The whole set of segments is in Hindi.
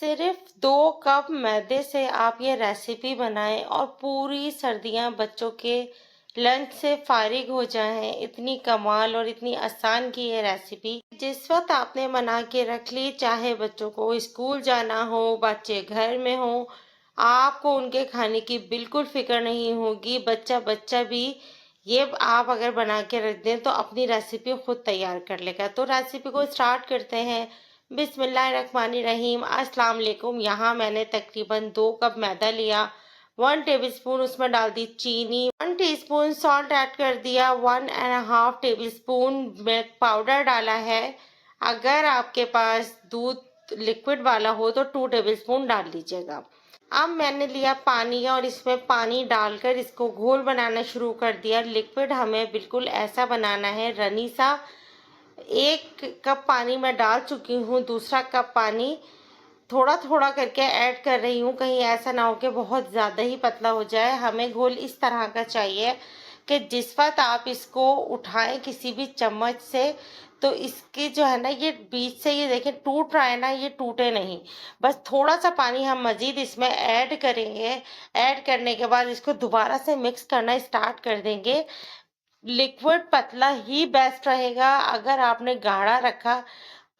सिर्फ 2 कप मैदे से आप ये रेसिपी बनाएं और पूरी सर्दियां बच्चों के लंच से फारिग हो जाएं। इतनी कमाल और इतनी आसान की ये रेसिपी जिस वक्त आपने बना के रख ली, चाहे बच्चों को स्कूल जाना हो, बच्चे घर में हो, आपको उनके खाने की बिल्कुल फिक्र नहीं होगी। बच्चा बच्चा भी ये आप अगर बना के रख दें तो अपनी रेसिपी खुद तैयार कर लेगा। तो रेसिपी को स्टार्ट करते हैं। बिस्मिल्लाहिर्रहमानिर्रहीम। अस्सलाम वालेकुम। यहाँ मैंने तकरीबन 2 कप मैदा लिया। 1 टेबलस्पून उसमें डाल दी चीनी, 1 टीस्पून सॉल्ट ऐड कर दिया, 1.5 टेबलस्पून मिल्क पाउडर डाला है। अगर आपके पास दूध लिक्विड वाला हो तो 2 टेबलस्पून डाल लीजिएगा। अब मैंने लिया पानी और इसमें पानी डालकर इसको घोल बनाना शुरू कर दिया। लिक्विड हमें बिल्कुल ऐसा बनाना है, रनी सा। 1 कप पानी मैं डाल चुकी हूँ, दूसरा कप पानी थोड़ा थोड़ा करके ऐड कर रही हूँ, कहीं ऐसा ना हो कि बहुत ज़्यादा ही पतला हो जाए। हमें घोल इस तरह का चाहिए कि जिस वक्त आप इसको उठाएं किसी भी चम्मच से तो इसकी जो है ना, ये बीच से ये देखें टूट रहा है ना, ये टूटे नहीं। बस थोड़ा सा पानी हम मज़ीद इसमें ऐड करेंगे। ऐड करने के बाद इसको दोबारा से मिक्स करना स्टार्ट कर देंगे। लिक्विड पतला ही बेस्ट रहेगा। अगर आपने गाढ़ा रखा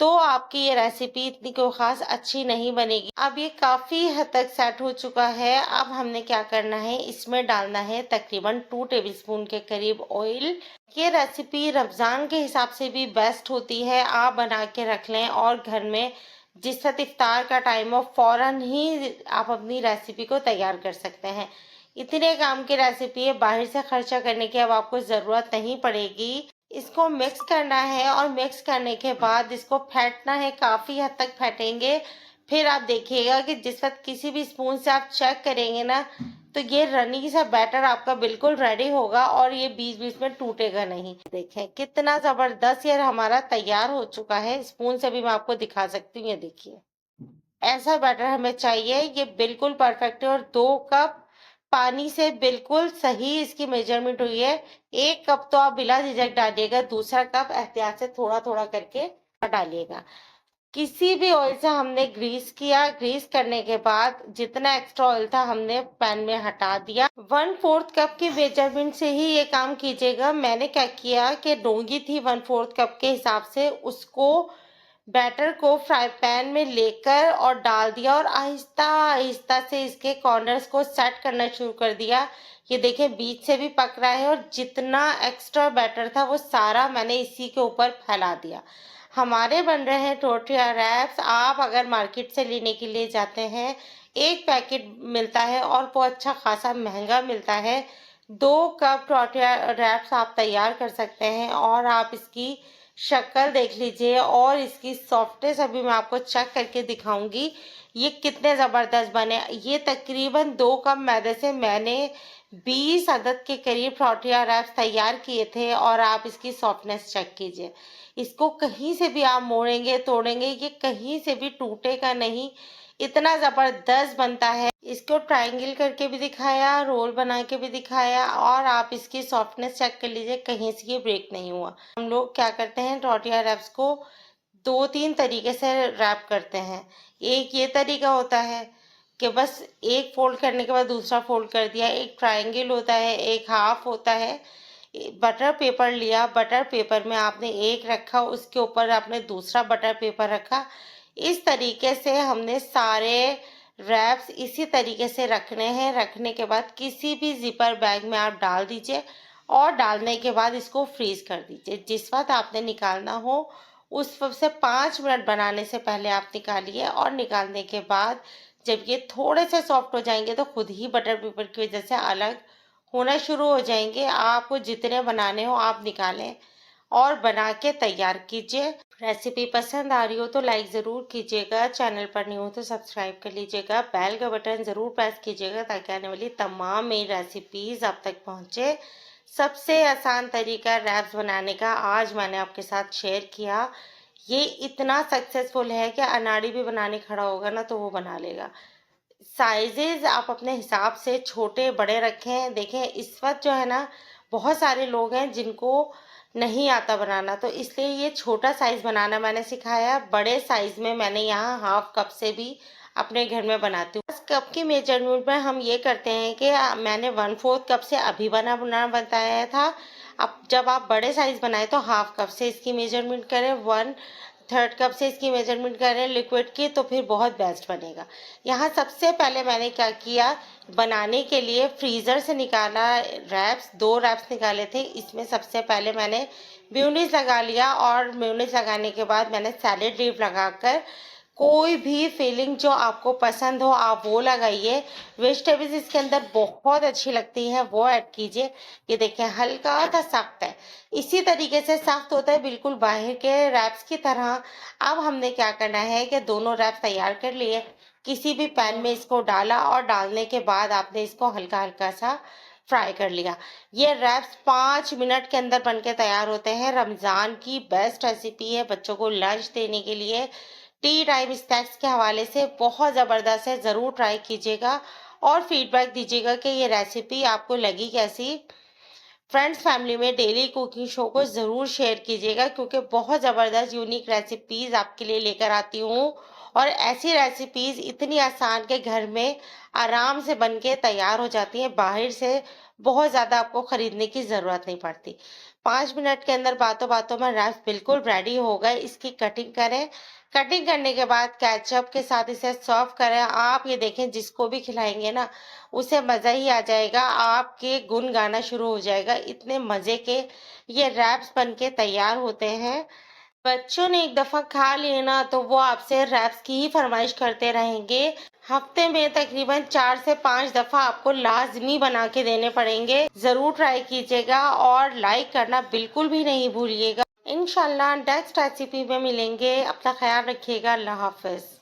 तो आपकी ये रेसिपी इतनी कोई ख़ास अच्छी नहीं बनेगी। अब ये काफ़ी हद तक सेट हो चुका है। अब हमने क्या करना है, इसमें डालना है तकरीबन 2 टेबलस्पून के करीब ऑयल। ये रेसिपी रमज़ान के हिसाब से भी बेस्ट होती है। आप बना के रख लें और घर में जिस वक्त इफ्तार का टाइम हो फ़ौरन ही आप अपनी रेसिपी को तैयार कर सकते हैं। इतने काम की रेसिपी है, बाहर से खर्चा करने की अब आपको ज़रूरत नहीं पड़ेगी। इसको मिक्स करना है और मिक्स करने के बाद इसको फेंटना है, काफ़ी हद तक फेंटेंगे। फिर आप देखिएगा कि जिस वक्त किसी भी स्पून से आप चेक करेंगे ना, तो ये रनी सा बैटर आपका बिल्कुल रेडी होगा और ये बीच बीच में टूटेगा नहीं। देखें कितना ज़बरदस्त ये हमारा तैयार हो चुका है। स्पून से भी मैं आपको दिखा सकती हूँ, ये देखिए ऐसा बैटर हमें चाहिए। ये बिल्कुल परफेक्ट है और 2 कप पानी से बिल्कुल सही इसकी मेजरमेंट हुई है। 1 कप तो आप बिला झिझक डालिएगा, दूसरा कप एहतियात से थोड़ा थोड़ा करके डालिएगा। किसी भी ऑयल से हमने ग्रीस किया, ग्रीस करने के बाद जितना एक्स्ट्रा ऑयल था हमने पैन में हटा दिया। 1/4 कप की मेजरमेंट से ही ये काम कीजिएगा। मैंने क्या किया कि डोंगी थी 1/4 कप के हिसाब से, उसको बैटर को फ्राई पैन में लेकर और डाल दिया और आहिस्ता आहिस्ता से इसके कॉर्नर्स को सेट करना शुरू कर दिया। ये देखें बीच से भी पक रहा है और जितना एक्स्ट्रा बैटर था वो सारा मैंने इसी के ऊपर फैला दिया। हमारे बन रहे हैं टोटिया रैप्स। आप अगर मार्केट से लेने के लिए जाते हैं, 1 पैकेट मिलता है और वो अच्छा खासा महंगा मिलता है। 2 कप टोटिया रैप्स आप तैयार कर सकते हैं और आप इसकी शक्ल देख लीजिए और इसकी सॉफ्टनेस अभी मैं आपको चेक करके दिखाऊंगी ये कितने ज़बरदस्त बने। ये तकरीबन 2 कप मैदे से मैंने 20 अदद के करीब टॉर्टिया रैप्स तैयार किए थे और आप इसकी सॉफ्टनेस चेक कीजिए। इसको कहीं से भी आप मोड़ेंगे तोड़ेंगे ये कहीं से भी टूटेगा नहीं, इतना ज़बरदस्त बनता है। इसको ट्रायंगल करके भी दिखाया, रोल बना के भी दिखाया और आप इसकी सॉफ्टनेस चेक कर लीजिए, कहीं से ये ब्रेक नहीं हुआ। हम लोग क्या करते हैं, टॉर्टिया रैप्स को 2-3 तरीके से रैप करते हैं। एक ये तरीका होता है कि बस एक फोल्ड करने के बाद दूसरा फोल्ड कर दिया। एक ट्रायंगल होता है, एक हाफ होता है। बटर पेपर लिया, बटर पेपर में आपने एक रखा, उसके ऊपर आपने दूसरा बटर पेपर रखा। इस तरीके से हमने सारे रैप्स इसी तरीके से रखने हैं। रखने के बाद किसी भी जिपर बैग में आप डाल दीजिए और डालने के बाद इसको फ्रीज कर दीजिए। जिस वक्त आपने निकालना हो उस वक्त से 5 मिनट बनाने से पहले आप निकालिए और निकालने के बाद जब ये थोड़े से सॉफ्ट हो जाएंगे तो खुद ही बटर पेपर की वजह से अलग होना शुरू हो जाएंगे। आपको जितने बनाने हो आप निकालें और बना के तैयार कीजिए। रेसिपी पसंद आ रही हो तो लाइक ज़रूर कीजिएगा, चैनल पर नहीं हो तो सब्सक्राइब कर लीजिएगा, बेल का बटन ज़रूर प्रेस कीजिएगा ताकि आने वाली तमाम मेरी रेसिपीज़ आप तक पहुँचे। सबसे आसान तरीका रैप्स बनाने का आज मैंने आपके साथ शेयर किया। ये इतना सक्सेसफुल है कि अनाड़ी भी बनाने खड़ा होगा ना तो वो बना लेगा। साइजेज आप अपने हिसाब से छोटे बड़े रखें। देखें इस वक्त जो है ना, बहुत सारे लोग हैं जिनको नहीं आता बनाना, तो इसलिए ये छोटा साइज़ बनाना मैंने सिखाया। बड़े साइज़ में मैंने यहाँ हाफ कप से भी अपने घर में बनाती हूँ। इस कप की मेजरमेंट में हम ये करते हैं कि मैंने 1/4 कप से अभी बनाना बताया था। अब जब आप बड़े साइज़ बनाए तो हाफ कप से इसकी मेजरमेंट करें, 1/3 कप से इसकी मेजरमेंट करें लिक्विड की, तो फिर बहुत बेस्ट बनेगा। यहाँ सबसे पहले मैंने क्या किया, बनाने के लिए फ्रीज़र से निकाला रैप्स, 2 रैप्स निकाले थे। इसमें सबसे पहले मैंने मेयोनीज़ लगा लिया और मेयोनीज़ लगाने के बाद मैंने सैलेड लीव लगाकर कोई भी फिलिंग जो आपको पसंद हो आप वो लगाइए। वेजिटेबल्स इसके अंदर बहुत अच्छी लगती हैं, वो ऐड कीजिए। ये देखें हल्का सा सख्त है, इसी तरीके से सख्त होता है बिल्कुल बाहर के रैप्स की तरह। अब हमने क्या करना है कि दोनों रैप्स तैयार कर लिए, किसी भी पैन में इसको डाला और डालने के बाद आपने इसको हल्का हल्का सा फ्राई कर लिया। ये रैप्स 5 मिनट के अंदर बनके तैयार होते हैं। रमज़ान की बेस्ट रेसिपी है बच्चों को लंच देने के लिए, टी टाइम स्नैक्स के हवाले से बहुत ज़बरदस्त है। ज़रूर ट्राई कीजिएगा और फीडबैक दीजिएगा कि ये रेसिपी आपको लगी कैसी। फ्रेंड्स फैमिली में डेली कुकिंग शो को ज़रूर शेयर कीजिएगा, क्योंकि बहुत ज़बरदस्त यूनिक रेसिपीज़ आपके लिए लेकर आती हूँ। और ऐसी रेसिपीज़ इतनी आसान के घर में आराम से बन के तैयार हो जाती हैं, बाहर से बहुत ज़्यादा आपको ख़रीदने की ज़रूरत नहीं पड़ती। 5 मिनट के अंदर बातों बातों में रैप्स बिल्कुल रेडी हो गए। इसकी कटिंग करें, कटिंग करने के बाद केचप के साथ इसे सर्व करें। आप ये देखें जिसको भी खिलाएंगे ना उसे मज़ा ही आ जाएगा, आपके गुण गाना शुरू हो जाएगा। इतने मज़े के ये रैप्स बन के तैयार होते हैं। बच्चों ने एक दफ़ा खा लिए ना तो वो आपसे रैप्स की ही फरमाइश करते रहेंगे। हफ्ते में तकरीबन 4 से 5 दफ़ा आपको लाजमी बना के देने पड़ेंगे। ज़रूर ट्राई कीजिएगा और लाइक करना बिल्कुल भी नहीं भूलिएगा। इंशाल्लाह नेक्स्ट रेसिपी में मिलेंगे। अपना ख्याल रखिएगा। अल्लाह हाफ़िज़।